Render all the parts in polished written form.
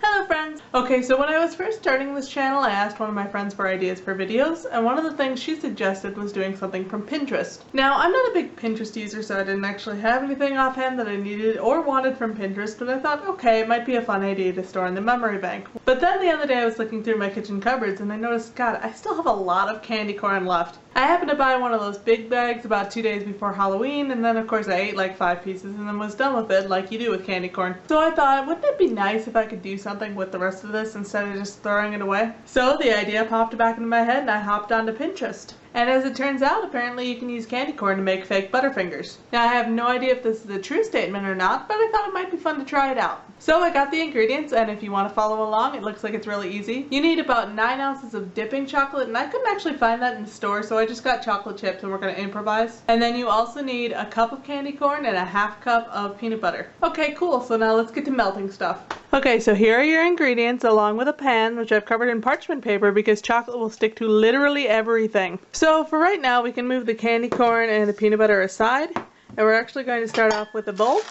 Hello friends! Okay, so when I was first starting this channel, I asked one of my friends for ideas for videos, and one of the things she suggested was doing something from Pinterest. Now, I'm not a big Pinterest user, so I didn't actually have anything offhand that I needed or wanted from Pinterest, but I thought, okay, it might be a fun idea to store in the memory bank. But then the other day I was looking through my kitchen cupboards and I noticed, God, I still have a lot of candy corn left. I happened to buy one of those big bags about 2 days before Halloween, and then of course I ate like 5 pieces and then was done with it like you do with candy corn. So I thought, wouldn't it be nice if I could do something with the rest of this instead of just throwing it away? So the idea popped back into my head and I hopped onto Pinterest. And as it turns out, apparently you can use candy corn to make fake Butterfingers. Now I have no idea if this is a true statement or not, but I thought it might be fun to try it out. So I got the ingredients, and if you want to follow along, it looks like it's really easy. You need about 9 ounces of dipping chocolate, and I couldn't actually find that in the store, so I just got chocolate chips and we're going to improvise. And then you also need a cup of candy corn and a half cup of peanut butter. Okay, cool, so now let's get to melting stuff. Okay, so here are your ingredients along with a pan, which I've covered in parchment paper because chocolate will stick to literally everything. So for right now, we can move the candy corn and the peanut butter aside, and we're actually going to start off with a bowl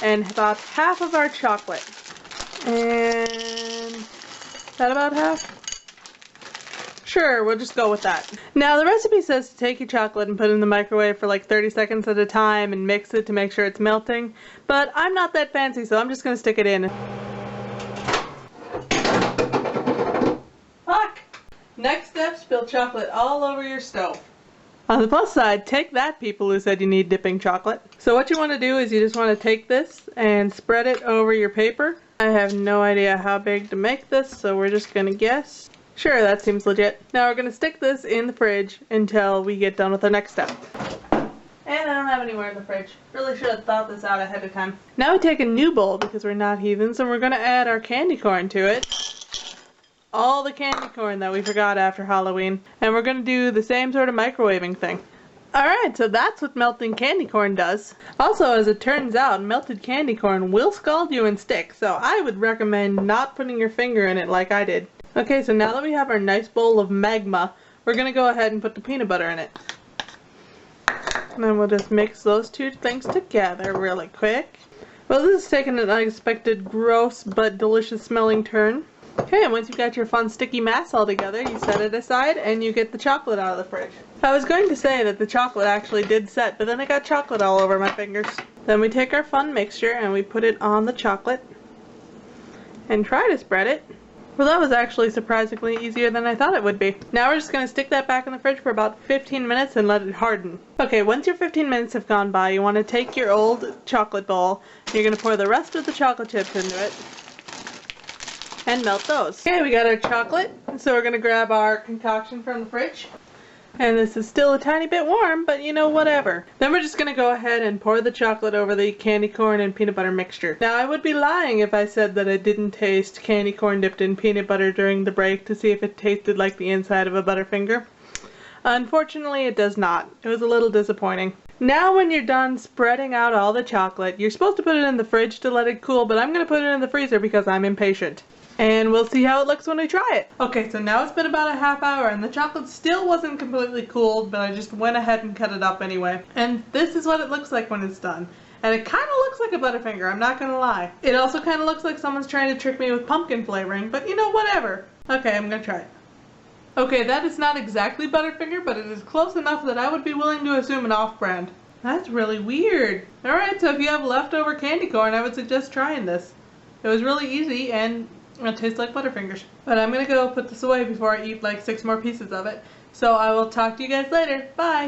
and about half of our chocolate. And is that about half? Sure, we'll just go with that. Now the recipe says to take your chocolate and put it in the microwave for like 30 seconds at a time and mix it to make sure it's melting, but I'm not that fancy, so I'm just going to stick it in. Fuck! Next step, spill chocolate all over your stove. On the plus side, take that, people who said you need dipping chocolate. So what you want to do is you just want to take this and spread it over your paper. I have no idea how big to make this, so we're just going to guess. Sure, that seems legit. Now we're going to stick this in the fridge until we get done with our next step. And I don't have anywhere in the fridge. Really should have thought this out ahead of time. Now we take a new bowl because we're not heathens, and we're going to add our candy corn to it. All the candy corn that we forgot after Halloween. And we're going to do the same sort of microwaving thing. Alright, so that's what melting candy corn does. Also, as it turns out, melted candy corn will scald you and stick, so I would recommend not putting your finger in it like I did. Okay, so now that we have our nice bowl of magma, we're going to go ahead and put the peanut butter in it. And then we'll just mix those two things together really quick. Well, this has taken an unexpected, gross but delicious smelling turn. Okay, and once you've got your fun sticky mass all together, you set it aside and you get the chocolate out of the fridge. I was going to say that the chocolate actually did set, but then I got chocolate all over my fingers. Then we take our fun mixture and we put it on the chocolate and try to spread it. Well, that was actually surprisingly easier than I thought it would be. Now we're just going to stick that back in the fridge for about 15 minutes and let it harden. Okay, once your 15 minutes have gone by, you want to take your old chocolate bowl and you're going to pour the rest of the chocolate chips into it and melt those. Okay, we got our chocolate, so we're going to grab our concoction from the fridge. And this is still a tiny bit warm, but you know, whatever. Then we're just going to go ahead and pour the chocolate over the candy corn and peanut butter mixture. Now, I would be lying if I said that I didn't taste candy corn dipped in peanut butter during the break to see if it tasted like the inside of a Butterfinger. Unfortunately, it does not. It was a little disappointing. Now when you're done spreading out all the chocolate, you're supposed to put it in the fridge to let it cool, but I'm going to put it in the freezer because I'm impatient. And we'll see how it looks when we try it. Okay, so now it's been about a half hour and the chocolate still wasn't completely cooled, but I just went ahead and cut it up anyway. And this is what it looks like when it's done. And it kind of looks like a Butterfinger, I'm not gonna lie. It also kind of looks like someone's trying to trick me with pumpkin flavoring, but you know, whatever. Okay, I'm gonna try it. Okay, that is not exactly Butterfinger, but it is close enough that I would be willing to assume an off-brand. That's really weird. Alright, so if you have leftover candy corn, I would suggest trying this. It was really easy and it tastes like Butterfingers. But I'm gonna go put this away before I eat like 6 more pieces of it. So I will talk to you guys later. Bye!